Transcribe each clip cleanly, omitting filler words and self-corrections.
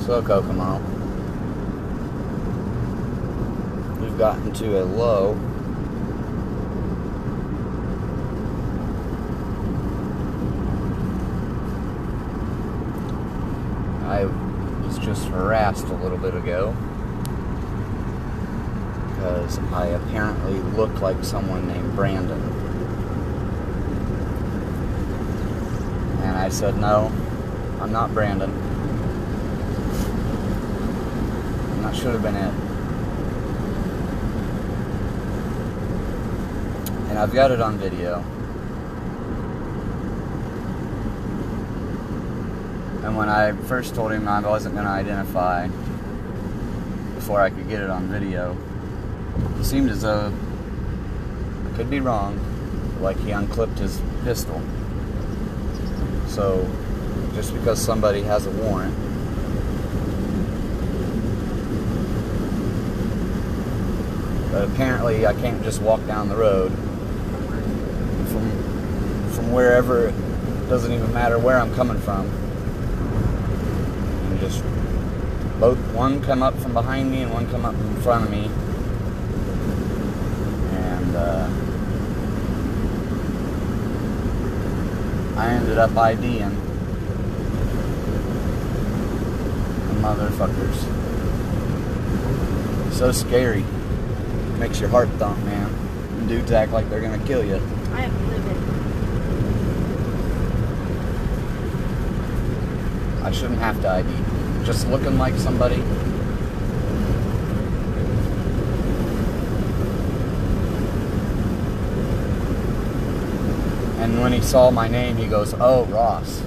So Kokomo, we've gotten to a low. I was just harassed a little bit ago because I apparently look like someone named Brandon. And I said, no, I'm not Brandon. And that should have been it. And I've got it on video. And when I first told him I wasn't going to identify before I could get it on video, it seemed as though, I could be wrong, like he unclipped his pistol. So, just because somebody has a warrant, but apparently I can't just walk down the road from wherever, it doesn't even matter where I'm coming from, and just one come up from behind me and one come up in front of me, and I ended up IDing the motherfuckers. So scary. Makes your heart thump, man. And dudes act like they're gonna kill you. I am livid. I shouldn't have to ID. Just looking like somebody. And when he saw my name, he goes, "Oh, Ross."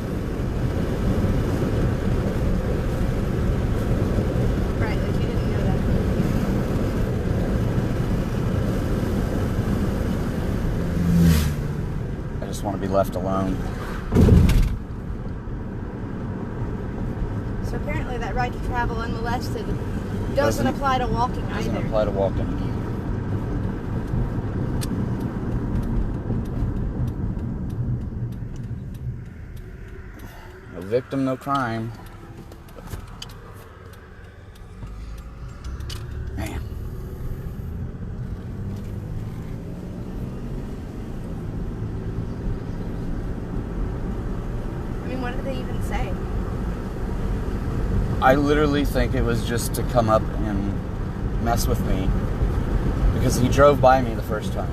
Right, like you didn't know that. I just want to be left alone. So apparently that right to travel unmolested doesn't apply to walking either. Doesn't apply to walking either. No victim, no crime. Man. I mean, what did they even say? I literally think it was just to come up and mess with me because he drove by me the first time.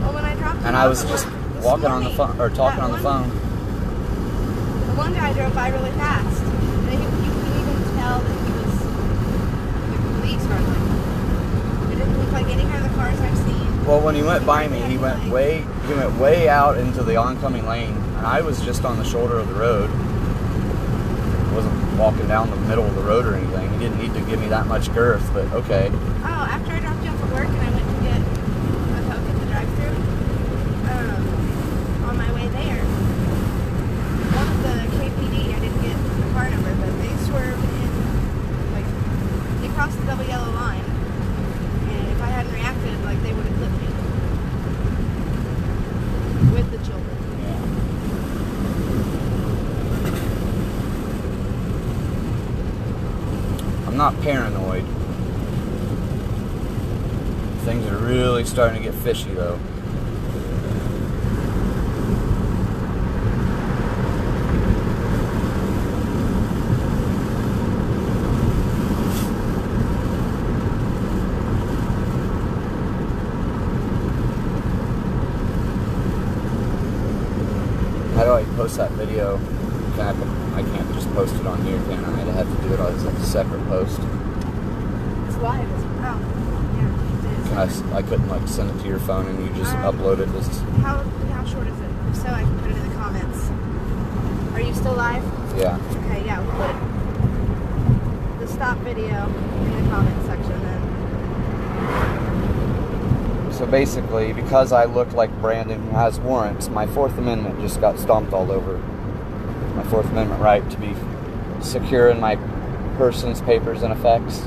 Well, when I dropped him And I was just this walking on the morning, phone, or talking that on the phone. The one guy drove by really fast. And you could even tell that he was the police or like. It didn't look like any kind of the cars I've seen. Well, when he went by me, he went way out into the oncoming lane, and I was just on the shoulder of the road. I wasn't walking down the middle of the road or anything. He didn't need to give me that much girth, but okay. Oh, after I dropped you off at work and I went to get a Coke at the drive-thru, on my way there, one of the KPD, I didn't get the car number, but they swerved in, like, they crossed the double yellow line, and if I hadn't reacted, like, they would have clipped me. With the children. I'm not paranoid. Things are really starting to get fishy, though. How do I post that video? I can't just post it on here, can I? I'd have to do it as a separate post. It's live. Oh, yeah, it is. I couldn't like send it to your phone and you just upload it as... How short is it? If so, I can put it in the comments. Are you still live? Yeah. Okay, yeah, we'll put the stop video in the comment section then. So basically, because I look like Brandon who has warrants, my Fourth Amendment just got stomped all over. My Fourth Amendment right to be secure in my person's papers and effects.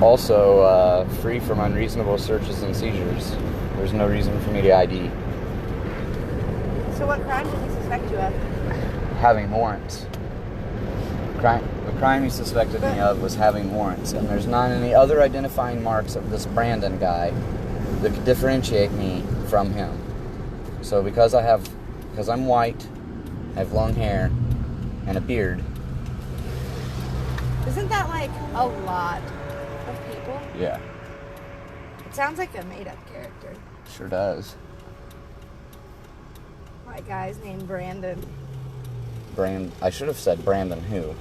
Also, free from unreasonable searches and seizures. There's no reason for me to ID. So what crime did he suspect you of? Having warrants. The crime he suspected me of was having warrants, and there's not any other identifying marks of this Brandon guy that could differentiate me from him. So because I'm white, I have long hair, and a beard. Isn't that like a lot of people? Yeah. It sounds like a made-up character. Sure does. White guy's named Brandon. I should have said Brandon who. You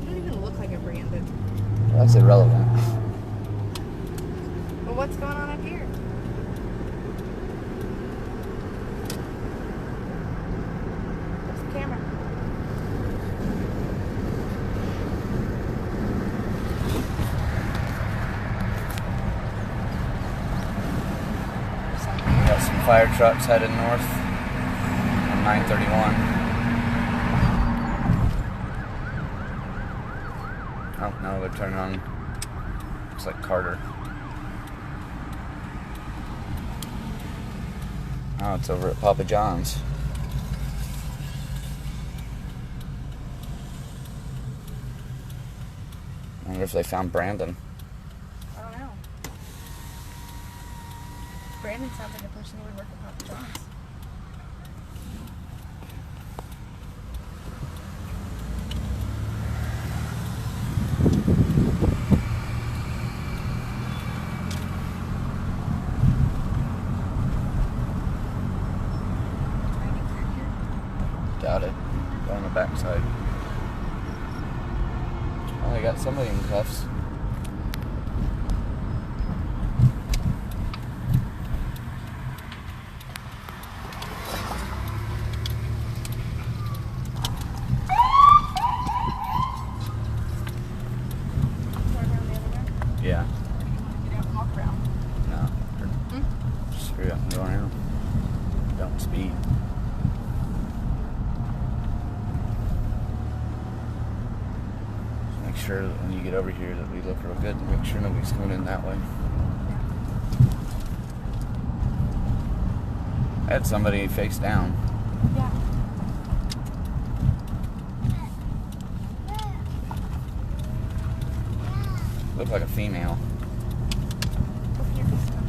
don't even look like a Brandon. That's irrelevant. Well, what's going on up here? Where's the camera? Got some fire trucks headed north on 931. Oh, no, they're turning on. Looks like Carter. Oh, it's over at Papa John's. I wonder if they found Brandon. I don't know. Brandon sounds like a person who would work at Papa John's. Doubt it. Go on the backside. Oh, they got somebody in cuffs. Yeah. Get out and walk around. No. Screw up and go around. Don't speed. Make sure that when you get over here that we look real good and make sure nobody's coming in that way. I had somebody face down. Yeah. Looked like a female. Open your fist up.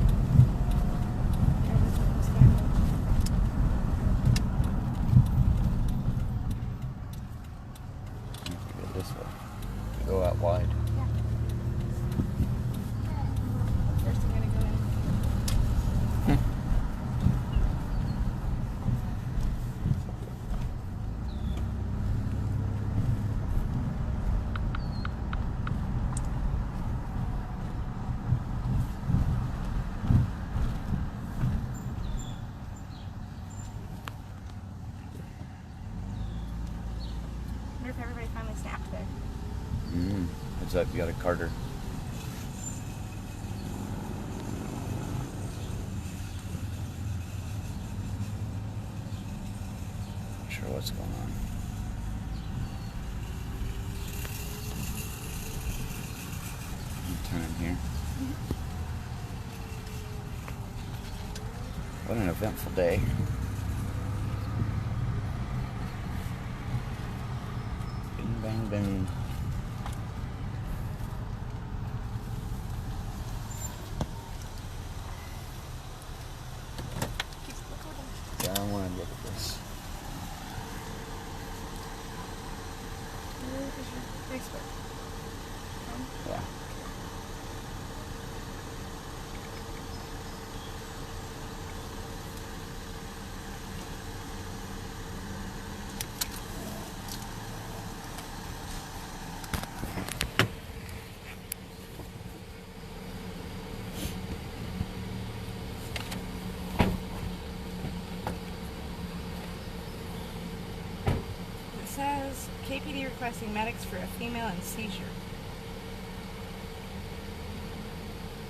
Go this way. Go out wide. Yeah. First I'm gonna go in. I wonder if everybody finally snapped there. Heads up, you got a Carter. Not sure what's going on. Turn in here. What an eventful day. Bing, bang, bing. Yeah, I want to look at this. Where is your Facebook? Yeah. It says KPD requesting medics for a female in seizure.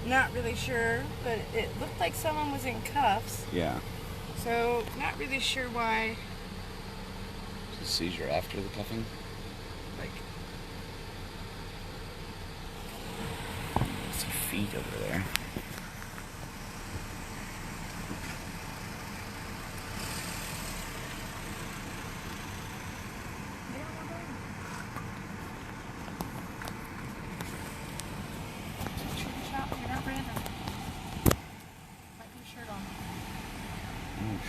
Not really sure, but it looked like someone was in cuffs. Yeah. So, not really sure why. Is it seizure after the cuffing? Like, feet over there.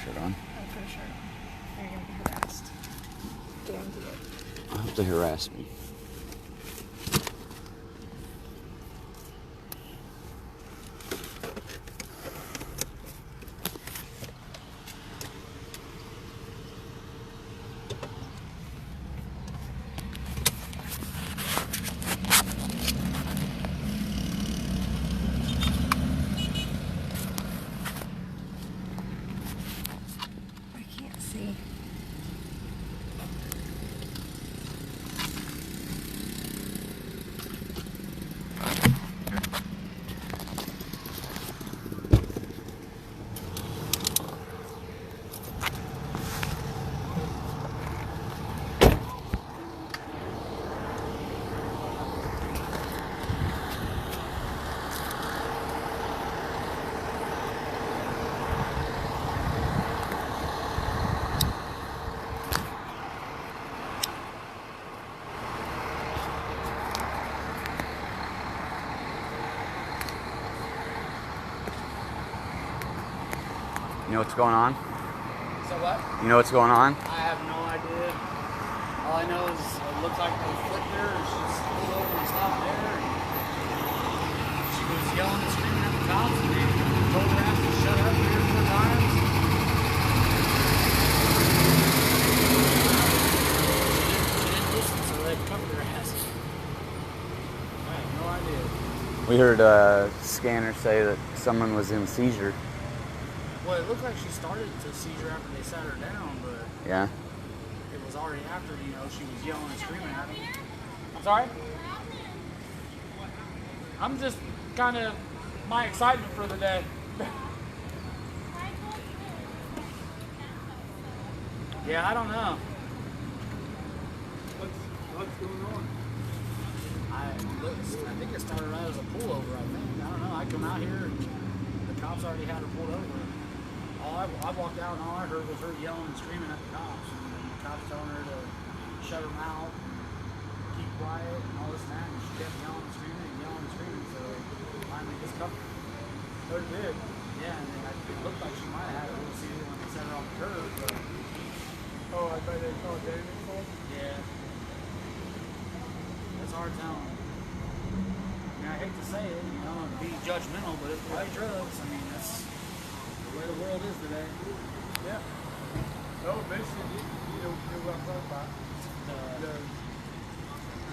Shirt on. I'll put a shirt on. You're gonna be harassed. Guarantee it. I'll have to harass me. You know what's going on? So what? You know what's going on? I have no idea. All I know is it looks like they flipped her and she's pulled over and stopped there. And she was yelling and screaming at the cops and they told her ass to shut up 3 or 4 times. She didn't listen, so they covered her ass. I have no idea. We heard a scanner say that someone was in seizure. Well, it looked like she started to seizure after they sat her down, but Yeah. it was already after, you know, she was yelling and screaming at him. I'm sorry? I'm just kind of my excitement for the day. Yeah, I don't know. What's going on? I think it started out as a pullover, I think. I don't know. I come out here and the cops already had her pulled over. I walked out and all I heard was her yelling and screaming at the cops. And the cops telling her to shut her mouth, keep quiet, and all this and that. And she kept yelling and screaming. So they finally just cuffed her. Oh, it did. Yeah, and then it looked like she might have had a little seizure when they set her on the curb. But Oh, I bet they called damage for. yeah, that's hard telling. I mean, I hate to say it, you know, and be judgmental, but if they like drugs, I mean, that's the way the world is today. Yeah. No, mission. You know what I'm talking about.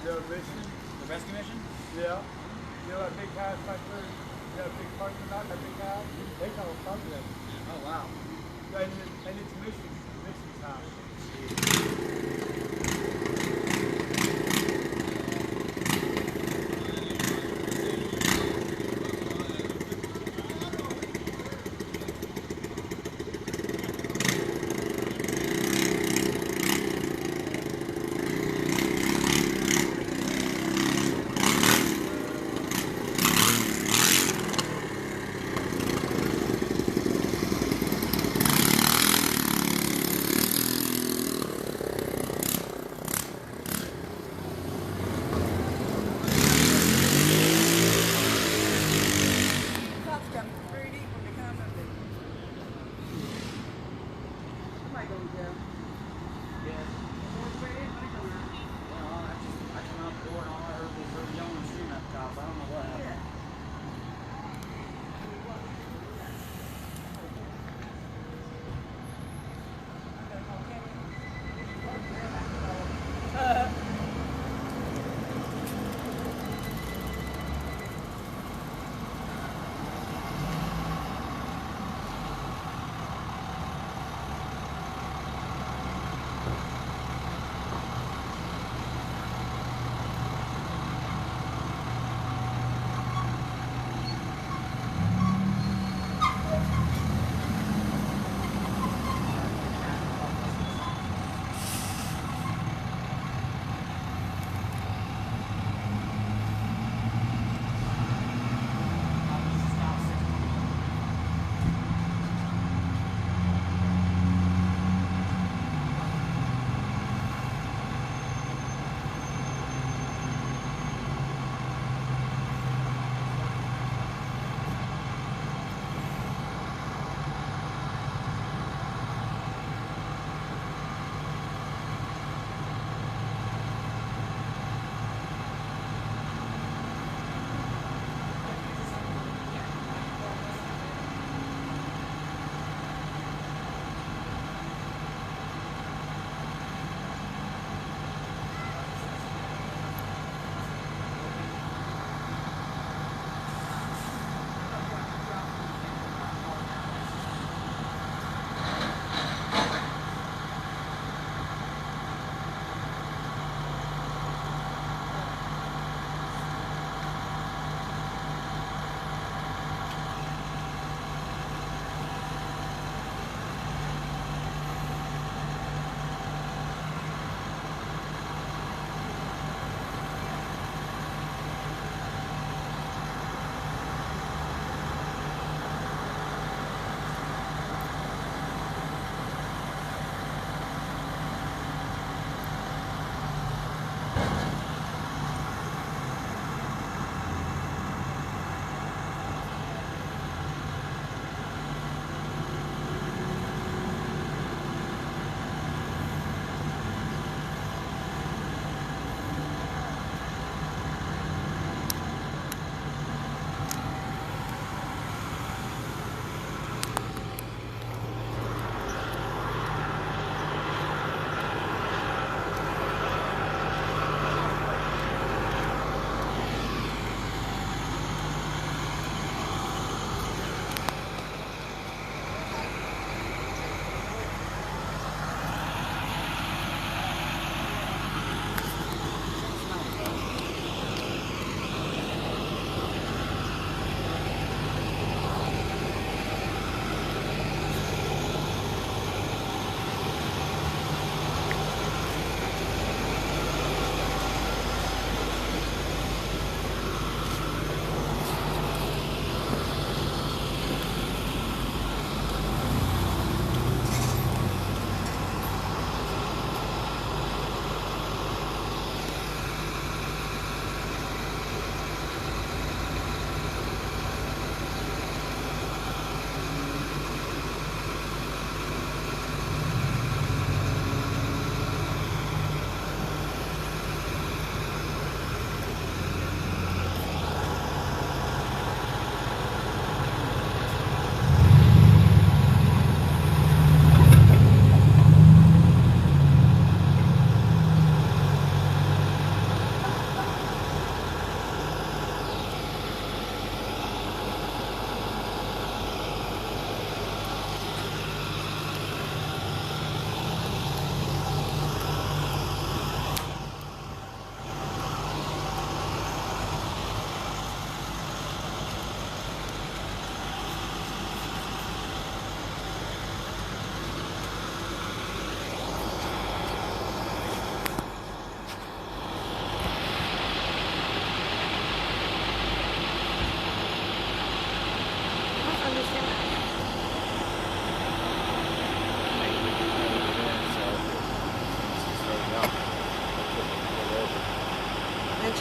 The mission. The rescue mission? Yeah. You know that big house back there? You know that big parking lot, that big house? They call it parking lot. Oh, wow. And it's Mission's house.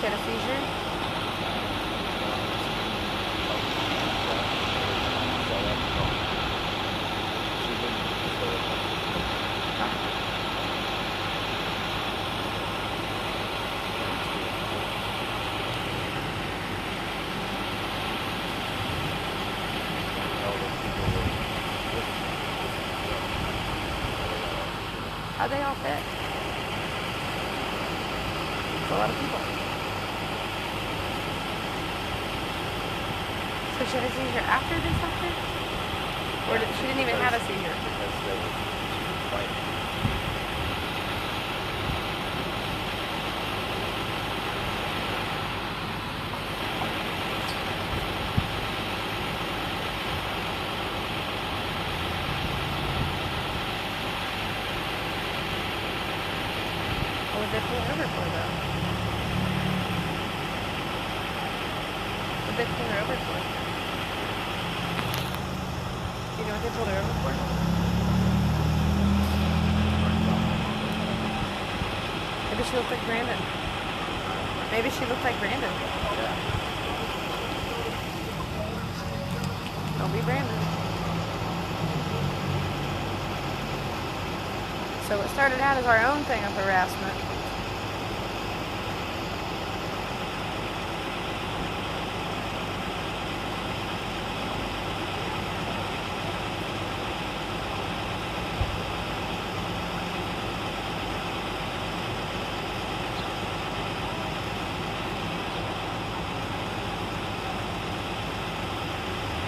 had a seizure? How'd they all fit? It's a lot of people. So she had a seizure after this doctor? Or she didn't even have a seizure? Because they were fighting. What would they pull her over for, though? What would they pull her over for? Do you know what they pulled her over for? Maybe she looked like Brandon. Maybe she looked like Brandon. Yeah. Don't be Brandon. So it started out as our own thing of harassment.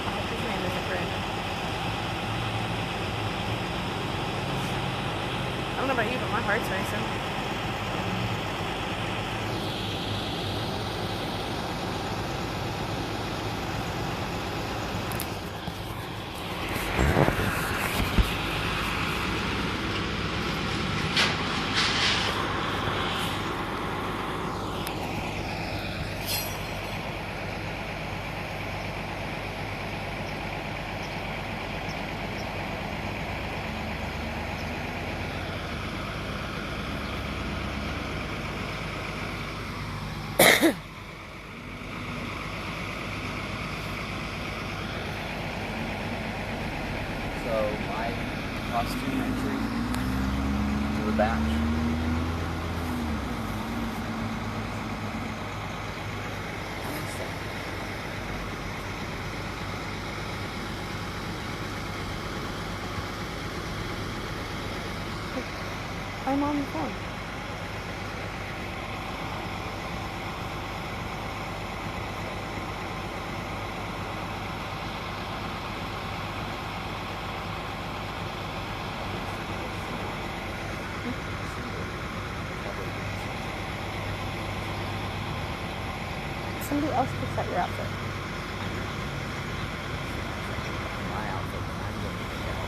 I hope his name isn't Brandon. I don't know about you, but my heart's racing. So my costume entry to the batch. I'm on the phone. Somebody else picks out your outfit. My outfit. I'm going to pick out.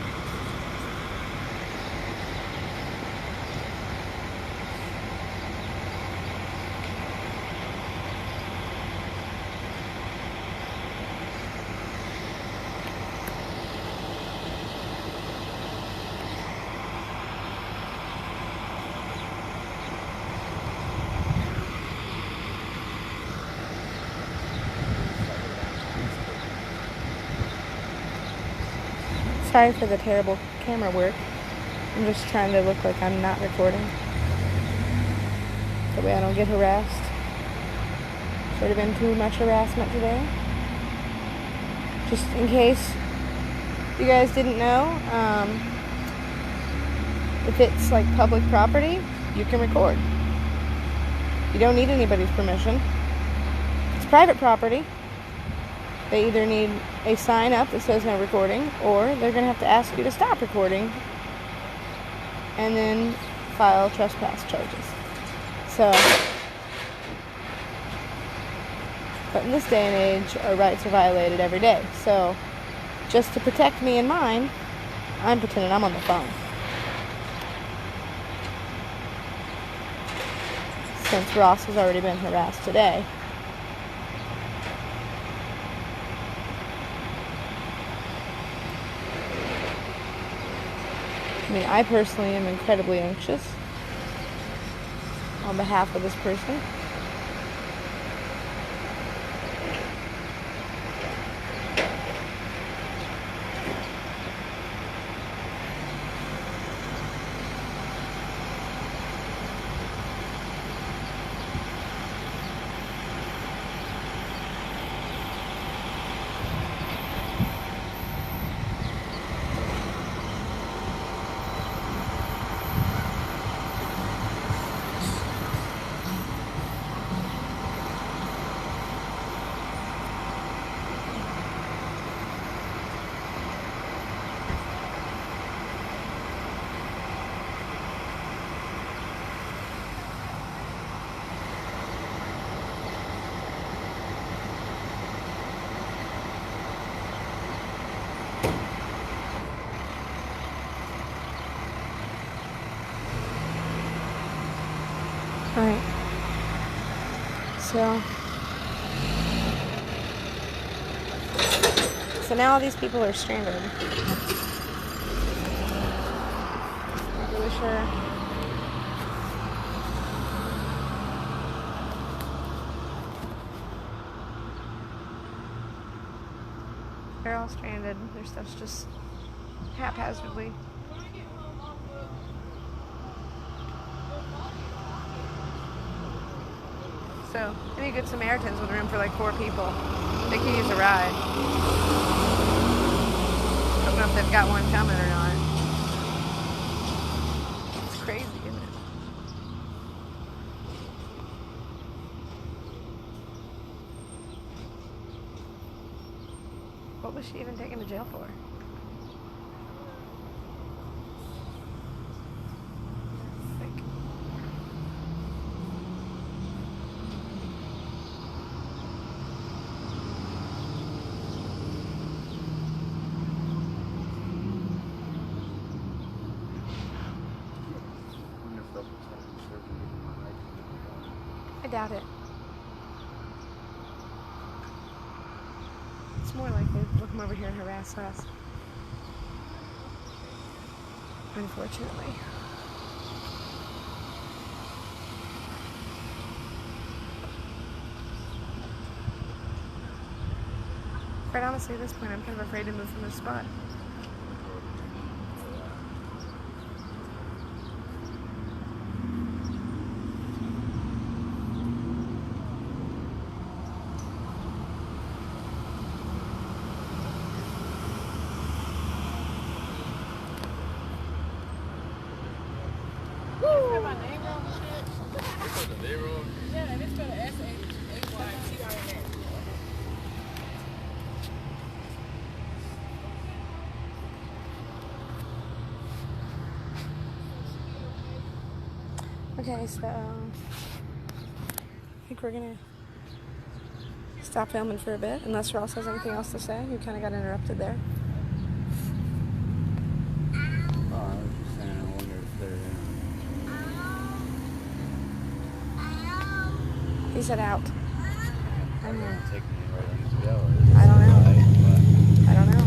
Sorry for the terrible camera work. I'm just trying to look like I'm not recording. That way I don't get harassed. Should have been too much harassment today. Just in case you guys didn't know, if it's like public property, you can record. You don't need anybody's permission. It's private property. They either need a sign up that says no recording, or they're going to have to ask you to stop recording and then file trespass charges. So, but in this day and age, our rights are violated every day. So, just to protect me and mine, I'm pretending I'm on the phone. Since Ross has already been harassed today. I mean, I personally am incredibly anxious on behalf of this person. So now all these people are stranded. Not really sure. They're all stranded. Their stuff's just haphazardly. So, any good Samaritans with room for like 4 people, they could use a ride. I don't know if they've got one coming or not. It's crazy, isn't it? What was she even taken to jail for? I doubt it. It's more likely they'll come over here and harass us. Unfortunately. Quite honestly, at this point, I'm kind of afraid to move from this spot. Okay, so I think we're gonna stop filming for a bit, unless Ross has anything else to say. You kind of got interrupted there. Oh, I was just saying, I wonder if they're He said out. I don't know. taking me right into jail. I don't know. I don't know.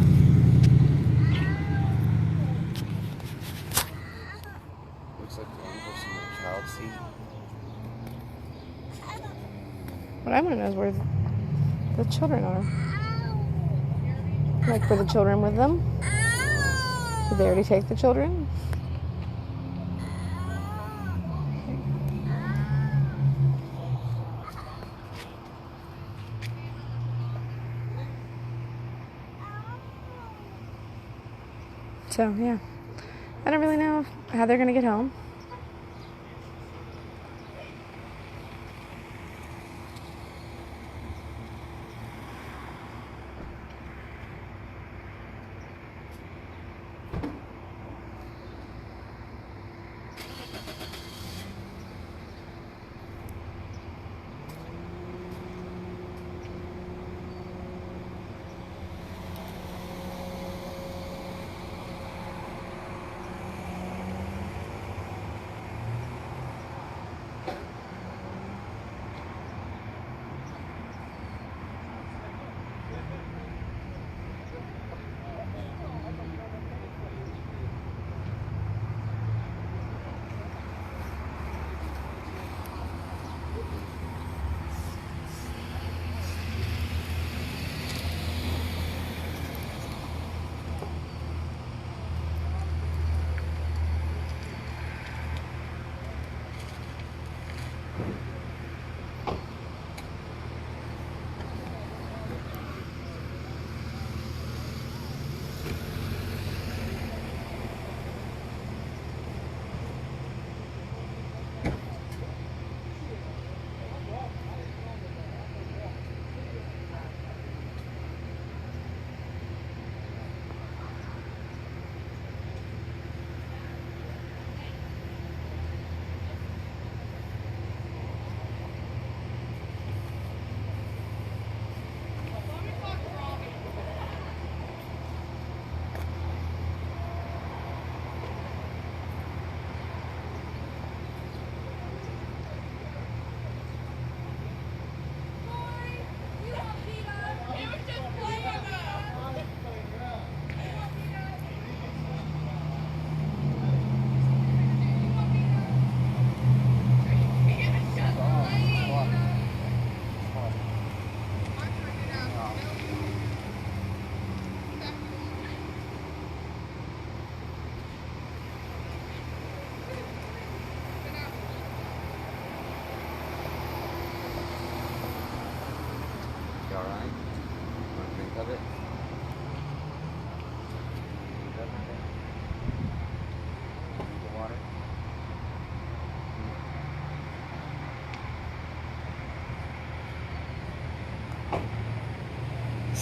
Looks like the only person in the child seat. What I want to know is where the children are. Like, were the children with them? Did they already take the children? So, yeah. I don't really know how they're going to get home.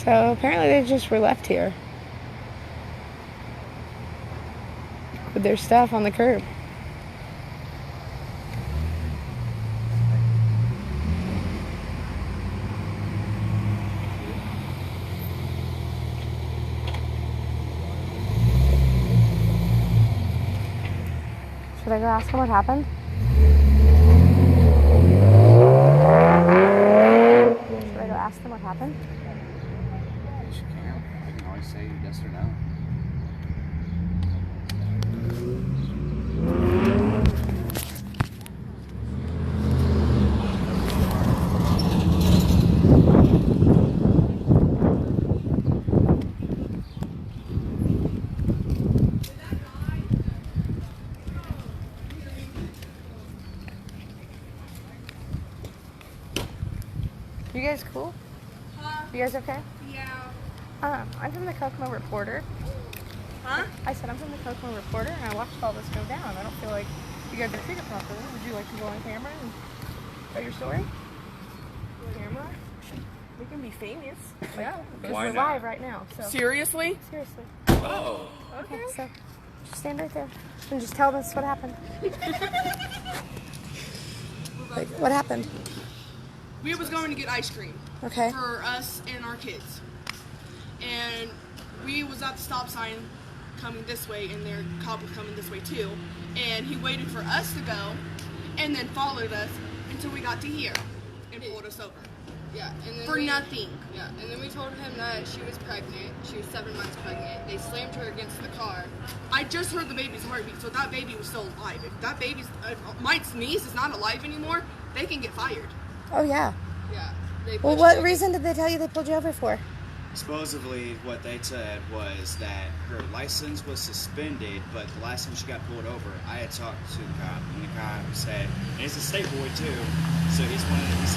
So apparently they just were left here with their stuff on the curb. Should I go ask him what happened? Should I go ask them what happened? Yes, you can. I can always say yes or no. You guys cool? You guys okay? Yeah. I'm from the Kokomo Reporter. Huh? I said I'm from the Kokomo Reporter, and I watched all this go down. I don't feel like you guys are treated properly. Would you like to go on camera and tell your story? Camera? We can be famous. Yeah. Because Why we're not? live right now. So Seriously? seriously. Oh. Okay. So just stand right there and just tell us what happened. Like, what happened? We was going to get ice cream Okay. for us and our kids. And we was at the stop sign coming this way, and their cop was coming this way too. And he waited for us to go and then followed us until we got to here and pulled us over. Yeah, and then For nothing. Yeah, and then we told him that she was pregnant. She was 7 months pregnant. They slammed her against the car. I just heard the baby's heartbeat, so that baby was still alive. If that baby's, my niece is not alive anymore, they can get fired. Oh, yeah. Yeah. They Well, pushed what her- reason did they tell you they pulled you over for? Supposedly, what they said was that her license was suspended, but the last time she got pulled over, I had talked to the cop, and the cop said, and he's a state boy too, so he's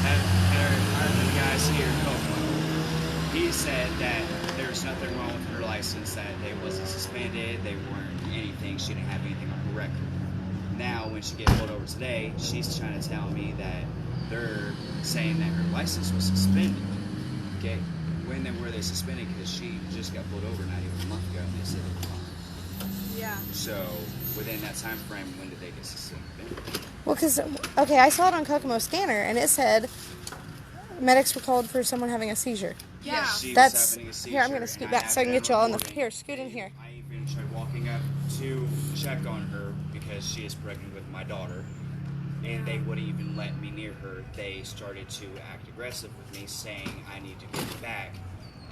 had the guys here in Kokomo. He said that there's nothing wrong with her license, that they wasn't suspended, they weren't anything, she didn't have anything on her record. Now, when she gets pulled over today, she's trying to tell me that they're saying that her license was suspended. Okay? When were they suspended? Because she just got pulled over not even a month ago, and they said it was fine. Yeah. So, within that time frame, when did they get suspended? Well, because, okay, I saw it on Kokomo Scanner, and it said medics were called for someone having a seizure. Yeah. She That's, was having a seizure, here, I'm going to and scoot I back have so I can that get you all in the, recording. here, scoot in here. I even tried walking up to check on her because she is pregnant with my daughter, and they wouldn't even let me near her. They started to act aggressive with me, saying I need to get back.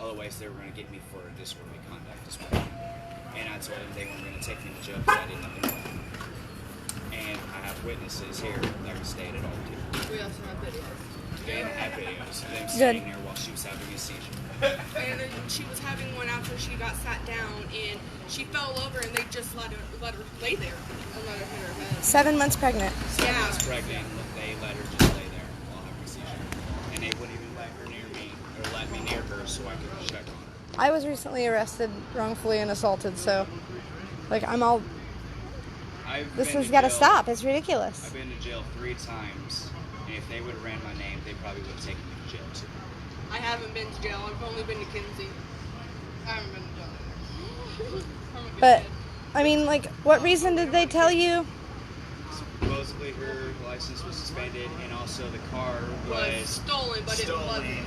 Otherwise, they were going to get me for disorderly conduct as well. And I told them they weren't going to take me to jail because I did nothing wrong. And I have witnesses here that can state it all too. We also have videos. They have videos of them Good. sitting there while she was having a seizure. And then she was having one after she got sat down, and she fell over, and they just let her lay there. I'm not gonna hit her head. 7 months pregnant. 7 Yeah. months pregnant, they let her just lay there while having a seizure. And they wouldn't even let her near me, or let me near her so I could check on her. I was recently arrested wrongfully and assaulted, so, like, I'm all, this has got to stop. It's ridiculous. I've been to jail 3 times, and if they would have ran my name, they probably would have taken me to jail too. I haven't been to jail. I've only been to Kinsey. I haven't been to jail either. I'm a good But, kid. I mean, like, what reason did they tell you? Supposedly her license was suspended, and also the car was stolen, but it wasn't. stolen.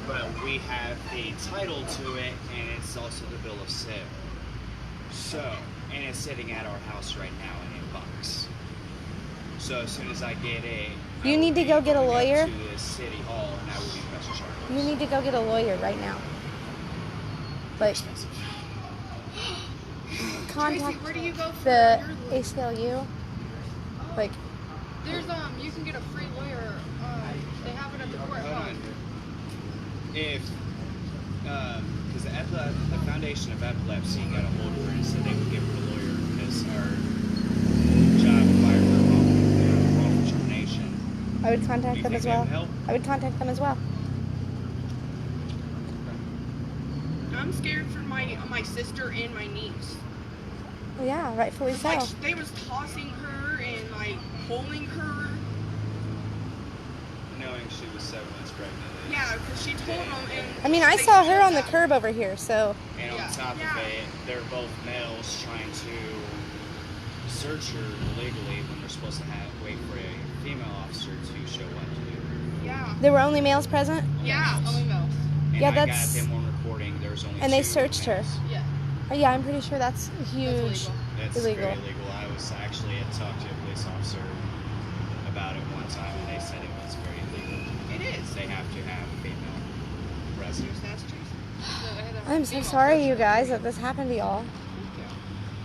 But we have the title to it, and it's also the bill of sale. So, and it's sitting at our house right now in a box. So as soon as I get it, You I will need to be go get a going up lawyer? to the city hall, and I will be pressing charges. You need to go get a lawyer right now. Like, Expensive. contact Tracy, where do you go for the your ACLU. Like, There's you can get a free lawyer. They have it at the court. Hold on. If, because the Foundation of Epilepsy got a hold of her and said they would give her a lawyer because our job fired her wrongful termination. I would Do contact you them think as that well. would help? I would contact them as well. I'm scared for my sister and my niece. Well, yeah, rightfully so. Like, they was tossing her and, like, pulling her. No, knowing she was 7 months pregnant. Yeah, because she told them. And I mean, I they saw her showed on the that. curb over here, so. And on Yeah. top of Yeah. it, they're both males trying to search her illegally when they're supposed to wait for a female officer to show up to do. Yeah. There were only males present? Yeah. Only males. And Yeah, I that's- got them on recording. There was only And 2 they searched her. males. Yeah. Yeah, I'm pretty sure that's huge. illegal. That's Illegal. very illegal. I was actually had talked to a police officer about it one time, and they said it was very illegal. It is. They have to have a female resident. That's true. I'm so sorry, you guys, that this happened to y'all. Yeah.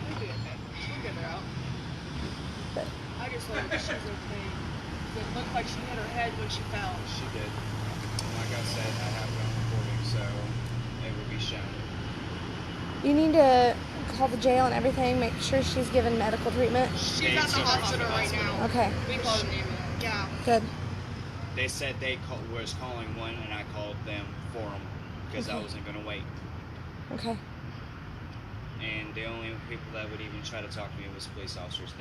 We'll get that. We'll get her out. But I just hope that she's okay. It looked like she hit her head when she fell. She did. And like I said, I have it on recording, so it will be shown. you need to call the jail and everything, make sure she's given medical treatment. She's They at the took her to hospital the right hospital. now. Okay, We called the name. Yeah. good. They said they was calling one, and I called them for them because I Okay. wasn't going to wait. Okay. And the only people that would even try to talk to me was police officers.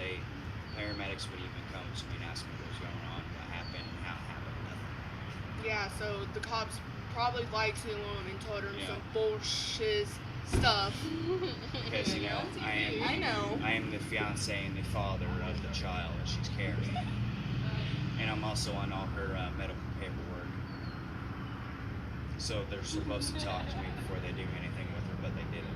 Paramedics would even come to me and ask me what was going on, what happened, and how it happened. Nothing. Yeah, so the cops probably lied to him and told him Yeah. some bullshit stuff. Because, you know, I know. I am the fiance and the father of the child that she's carrying. And I'm also on all her medical paperwork. So they're supposed to talk to me before they do anything with her, but they didn't.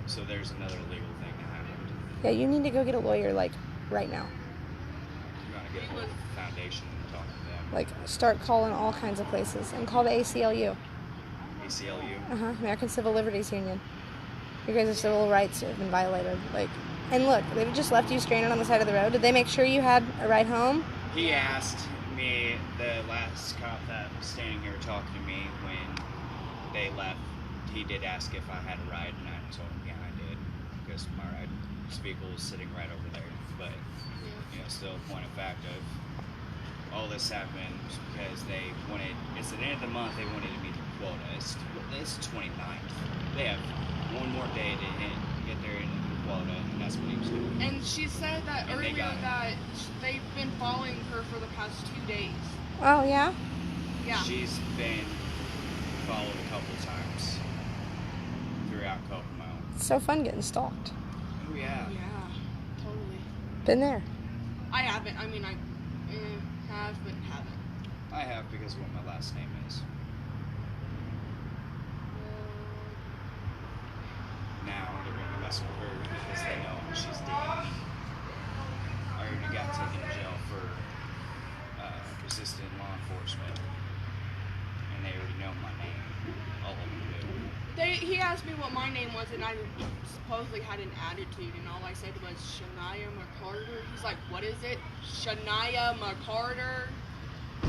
So there's another legal thing that happened. Yeah, you need to go get a lawyer, like, right now. I'm going to get a hold of the foundation and talk to them. Like, start calling all kinds of places. And call the ACLU. ACLU. American Civil Liberties Union. Your guys' civil rights have been violated. Like, and look, they've just left you stranded on the side of the road. Did they make sure you had a ride home? He asked me, the last cop that was standing here talking to me when they left, he did ask if I had a ride, and I told him, yeah, I did, because my ride vehicle was sitting right over there. But, you know, still a point of fact of all this happened because they wanted, it's at the end of the month, they wanted to meet their quota. It's 29th. They have one more day to get their quota, and that's what he was doing. And she said that And they earlier got it. that they've been following her for the past 2 days. Oh, yeah? Yeah. She's been followed a couple times throughout Kokomo. It's so fun getting stalked. Oh yeah. Yeah, totally. Been there. I haven't. I mean, I have, but haven't. I have because of what my last name is. Now they're gonna mess with her because they know she's dead. I already got taken to jail for resisting law enforcement, and they already know my name. All of them do. He asked me what my name was, and I supposedly had an attitude, and all I said was Shania McCarter. He's like, what is it? Shania McCarter?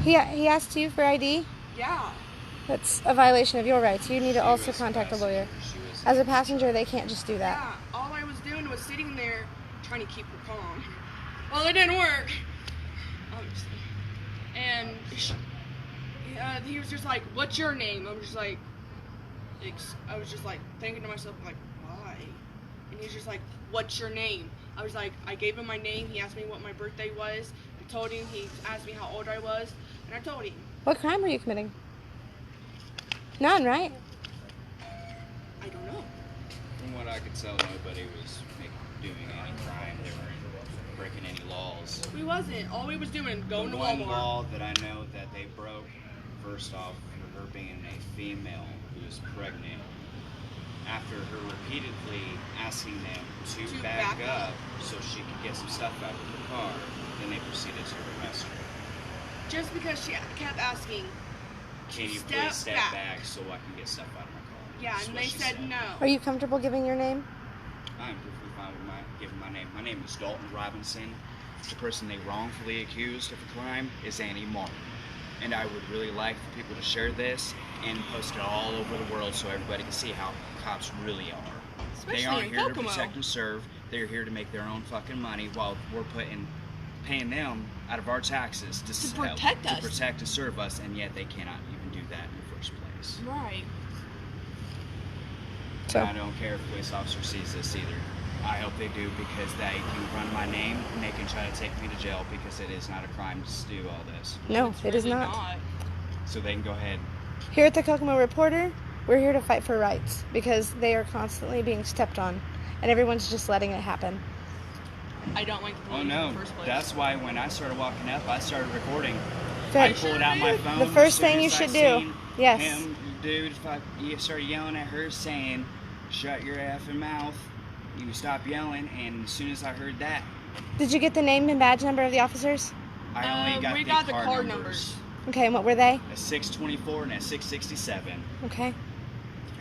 He asked you for ID? Yeah. That's a violation of your rights. You need to She also was contact a lawyer. She was As a passenger, they can't just do that. Yeah. All I was doing was sitting there trying to keep her calm. Well, it didn't work. Obviously. And he was just like, what's your name? I was just like thinking to myself, like, why? And he's just like, what's your name? I was like, I gave him my name. He asked me what my birthday was. I told him. He asked me how old I was, and I told him. What crime were you committing? None, right? I don't know. From what I could tell, nobody was doing any crime. They weren't breaking any laws. We wasn't. All we was doing, going The to one Walmart. law that I know that they broke, first off, for her being a female who was pregnant, after her repeatedly asking them to back up so she could get some stuff out of the car, then they proceeded to arrest her. Just because she kept asking, Can you step please step back. back so I can get stuff out of my car? Yeah, That's and what they she said no. Are you comfortable giving your name? I am perfectly fine with giving my name. My name is Dalton Robinson. The person they wrongfully accused of a crime is Annie Martin. And I would really like for people to share this and post it all over the world so everybody can see how cops really are. Especially They aren't in here to Kokomo. protect and serve. They're here to make their own fucking money while we're paying them out of our taxes to protect us. to protect and serve us, and yet they cannot even do that in the first place. Right. So, And I don't care if a police officer sees this either. I hope they do, because they can run my name and they can try to take me to jail, because it is not a crime to do all this. No, It's it is really not. So they can go ahead. Here at the Kokomo Reporter, we're here to fight for rights because they are constantly being stepped on, and everyone's just letting it happen. I don't like the Oh police no, in the first place. that's why when I started walking up, I started recording. Good. I pulled out my phone. The first as soon thing you as I should do. seen Yes. Him, dude, you started yelling at her saying, "Shut your effing mouth." You stop yelling, and as soon as I heard that, Did you get the name and badge number of the officers? I only got we the got the car car numbers. Okay, and what were they? A 624 and a 667. Okay.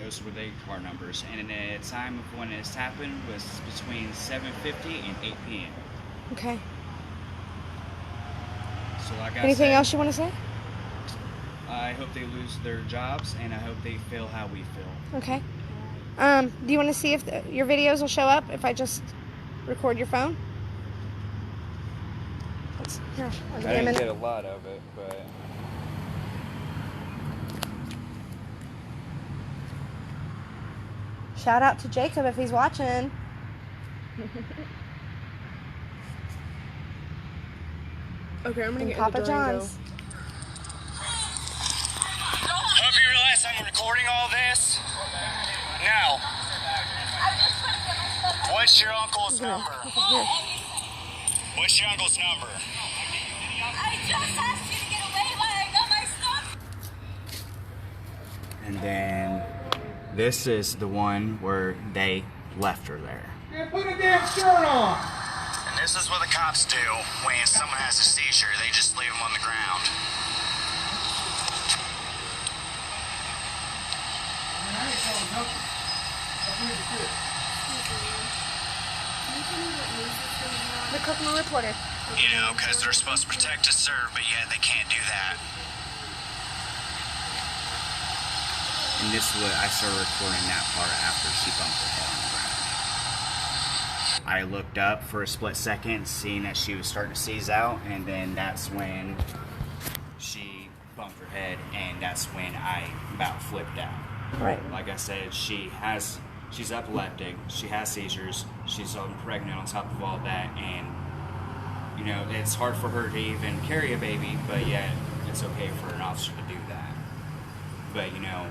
Those were the car numbers. And the time of when this happened was between 7:50 and 8 p.m. Okay. So like I Anything said, else you want to say? I hope they lose their jobs, and I hope they feel how we feel. Okay. Do you want to see if your videos will show up if I just record your phone? Here, I'll give you a minute. a lot of it, but... Shout out to Jacob if he's watching. Okay, I'm gonna And get Papa into Durango. John's. Hope you realize I'm recording all this. Now, what's your uncle's number? Here. What's your uncle's number? I just asked you to get away while I got my stuff. And then this is the one where they left her there. Man, put a damn shirt on! And this is what the cops do when someone has a seizure. They just leave them on the ground. Man, I ain't telling nothing. That's what you do. The Kokomo Reporter. You know, because they're supposed to protect and serve, but yet they can't do that. And this is what I started recording that part after she bumped her head on the ground. I looked up for a split second, seeing that she was starting to seize out, and then that's when she bumped her head, and that's when I about flipped out. Right. Like I said, she's epileptic, she has seizures, she's pregnant on top of all that, and you know, it's hard for her to even carry a baby, but yet it's okay for an officer to do that. But you know,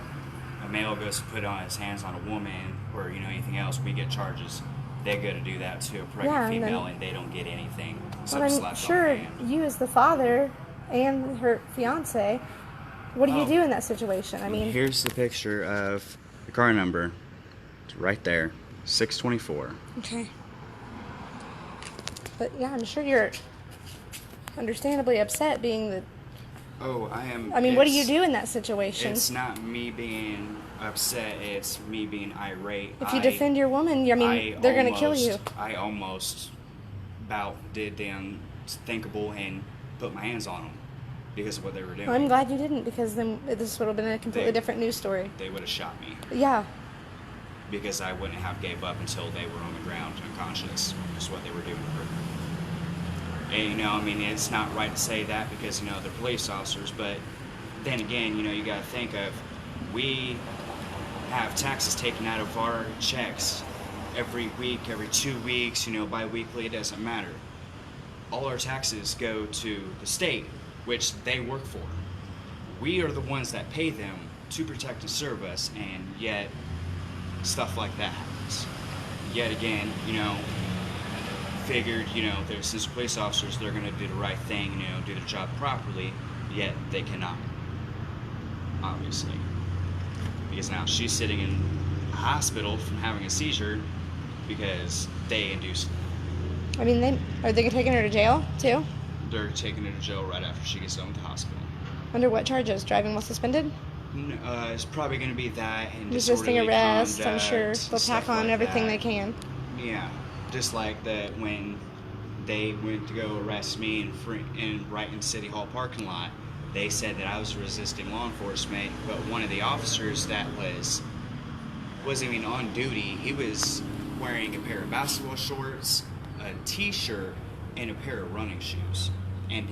a male goes to put on his hands on a woman or, you know, anything else, we get charges. They go to do that to a pregnant Yeah, and female, then- and they don't get anything. So Well, I'm slapped sure on the hand. you as the father and her fiance, what do you Oh. do in that situation? I mean, Here's the picture of the car number. It's right there, 624. okay. But yeah, I'm sure you're understandably upset being the... Oh, I am. I mean, what do you do in that situation? It's not me being upset, it's me being irate. If you defend your woman, I mean, they're going to kill you. I almost about did the unthinkable and put my hands on them because of what they were doing. I'm glad you didn't, because then this would have been a completely They- different news story. They would have shot me Yeah. because I wouldn't have gave up until they were on the ground unconscious. Is what they were doing to her. And, you know, I mean, it's not right to say that because, you know, they're police officers, but then again, you know, you got to think of, we have taxes taken out of our checks every week, every 2 weeks, you know, bi-weekly, it doesn't matter. All our taxes go to the state, which they work for. We are the ones that pay them to protect and serve us, and yet stuff like that happens. Yet again, you know, figured, you know, they're, since police officers, they're going to do the right thing, you know, do their job properly, yet they cannot, obviously. Because now she's sitting in a hospital from having a seizure because they induced it. I mean, are they taking her to jail, too? They're taking her to jail right after she gets done with the hospital. Under what charges? Driving while suspended? It's probably going to be that and Resisting disorderly arrest, I'm conduct, sure. They'll stuff tack on like everything that. they can. Yeah, just like that when they went to go arrest me right in City Hall parking lot, they said that I was resisting law enforcement, but one of the officers that wasn't even on duty, he was wearing a pair of basketball shorts, a t-shirt, and a pair of running shoes. And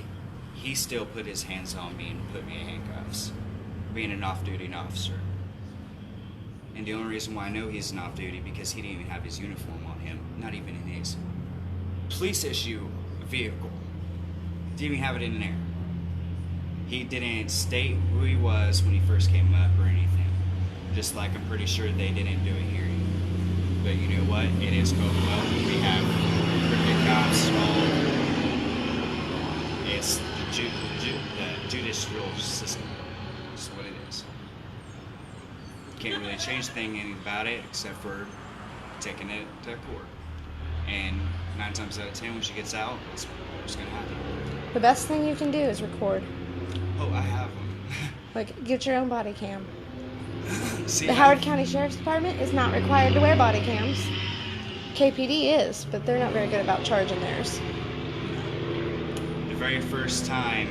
he still put his hands on me and put me in handcuffs, being an off-duty officer. And the only reason why I know he's an off-duty because he didn't even have his uniform on. him, not even in his police issue vehicle. Didn't even have it in there. He didn't state who he was when he first came up or anything. Just like I'm pretty sure they didn't do a hearing. But you know what? It is Kokomo. We have crooked cops all. It's the judicial system. That's what it is. Can't really change anything about it except for taking it to court. And 9 times out of 10, when she gets out, it's what's going to happen. The best thing you can do is record. Oh, I have them. Like, get your own body cam. See, The Howard County Sheriff's Department is not required to wear body cams. KPD is, but they're not very good about charging theirs. The very first time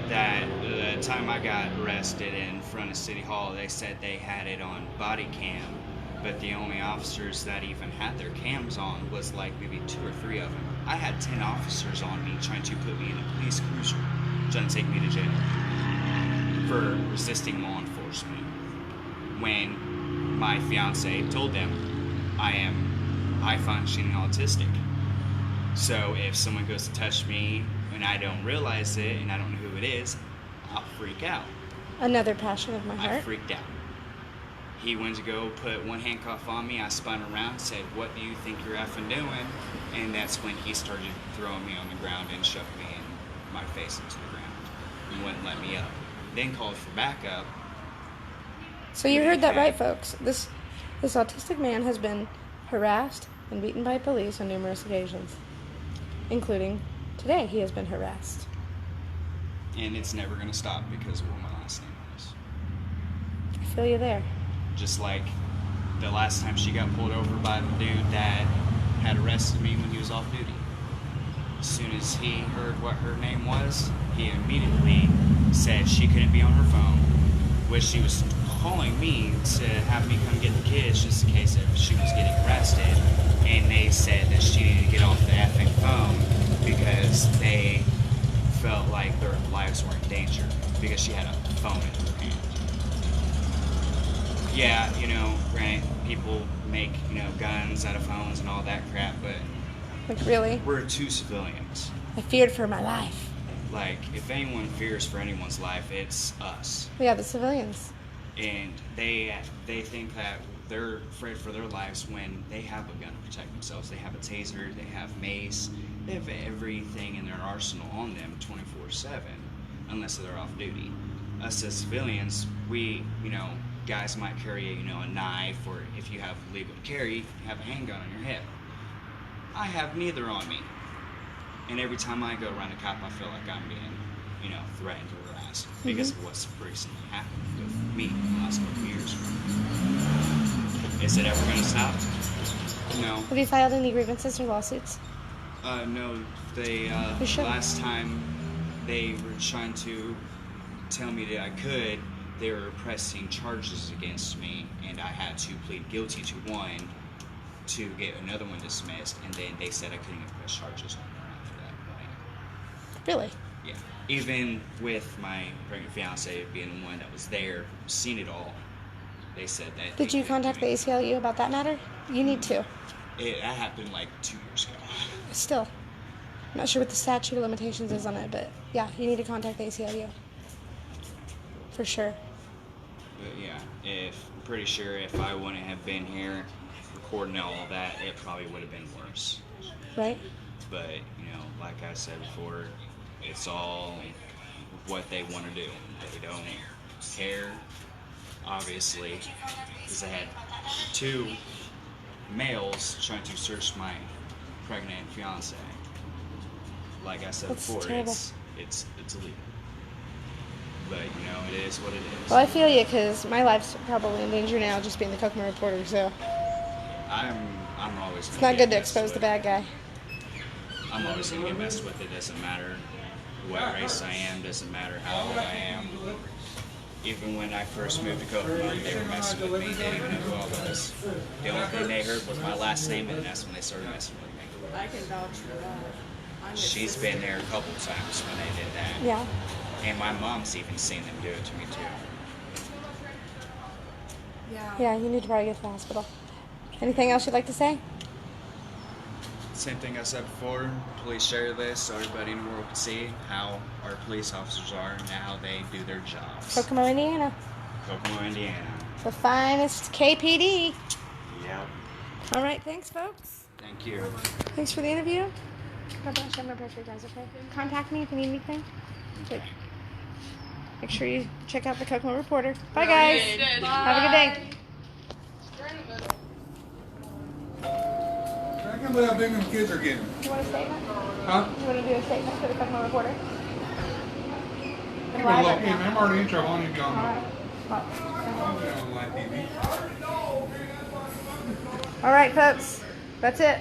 the time I got arrested in front of City Hall, they said they had it on body cam, but the only officers that even had their cams on was like maybe 2 or 3 of them. I had 10 officers on me trying to put me in a police cruiser, trying to take me to jail for resisting law enforcement. When my fiance told them I am high-functioning autistic. So if someone goes to touch me and I don't realize it and I don't know who it is, I'll freak out. Another passion of my I heart. freaked out. He went to go put one handcuff on me. I spun around and said, "What do you think you're effing doing?" And that's when he started throwing me on the ground and shoved me in my face into the ground and wouldn't let me up. Then called for backup. So you heard that right, folks. This autistic man has been harassed and beaten by police on numerous occasions, including today. He has been harassed. And it's never going to stop because of what my last name was. I feel you there. Just like the last time she got pulled over by the dude that had arrested me when he was off duty. As soon as he heard what her name was, he immediately said she couldn't be on her phone, which she was calling me to have me come get the kids just in case if she was getting arrested. And they said that she needed to get off the effing phone because they felt like their lives were in danger because she had a phone in her hand. Yeah, you know, right, people make, you know, guns out of phones and all that crap, but Like, really? we're 2 civilians. I feared for my life. Like, if anyone fears for anyone's life, it's us. Yeah, the civilians. And they think that they're afraid for their lives when they have a gun to protect themselves. They have a taser, they have mace, they have everything in their arsenal on them 24/7, unless they're off duty. Us as civilians, we, you know, guys might carry, you know, a knife, or if you have legal to carry, you have a handgun on your hip. I have neither on me. And every time I go around a cop, I feel like I'm being, you know, threatened or harassed because of what's recently happened with me in the last couple of years. Is it ever going to stop? No. Have you filed any grievances or lawsuits? No. They, You should. last time they were trying to tell me that I could, they were pressing charges against me, and I had to plead guilty to one to get another one dismissed, and then they said I couldn't even press charges on her after that point. Really? Yeah. Even with my pregnant fiance being the one that was there, seen it all, they said that. Did you contact the ACLU about that matter? You need to. That happened like 2 years ago. Still. I'm not sure what the statute of limitations is on it, but yeah, you need to contact the ACLU. For sure. But yeah, I'm pretty sure if I wouldn't have been here recording all that, it probably would have been worse. Right? But, you know, like I said before, it's all what they want to do. They don't care, obviously, because I had 2 males trying to search my pregnant fiance. Like I said That's before, terrible. it's illegal. But, you know, it is what it is. Well, I feel you, because my life's probably in danger now just being the Kokomo reporter, so I'm always. it's not good to expose the bad guy. I'm always gonna get messed with. It doesn't matter what race I am. Doesn't matter how old I am. Even when I first moved to Kokomo, they were messing with me. They didn't even know who I was. The only thing they heard was my last name, and that's when they started messing with me. I can vouch for that. I'm She's been there a couple times when they did that. Yeah. And my mom's even seen them do it to me too. Yeah. Yeah, you need to probably go to the hospital. Anything else you'd like to say? same thing I said before. Please share this so everybody in the world can see how our police officers are and how they do their jobs. Kokomo, Indiana. Kokomo, Indiana. The finest KPD. Yep. All right, thanks, folks. Thank you. Thanks for the interview. God bless you. I'm going to press your guys, okay? Contact me if you need anything. Okay. Make sure you check out the Kokomo Reporter. Bye, guys. Have a good day. I can't believe how big them kids are getting. You want a statement? Huh? You want to do a statement for the Kokomo Reporter? I'm gonna look in. I'm already in trouble. I need to go on. All On live TV. right, folks. That's it.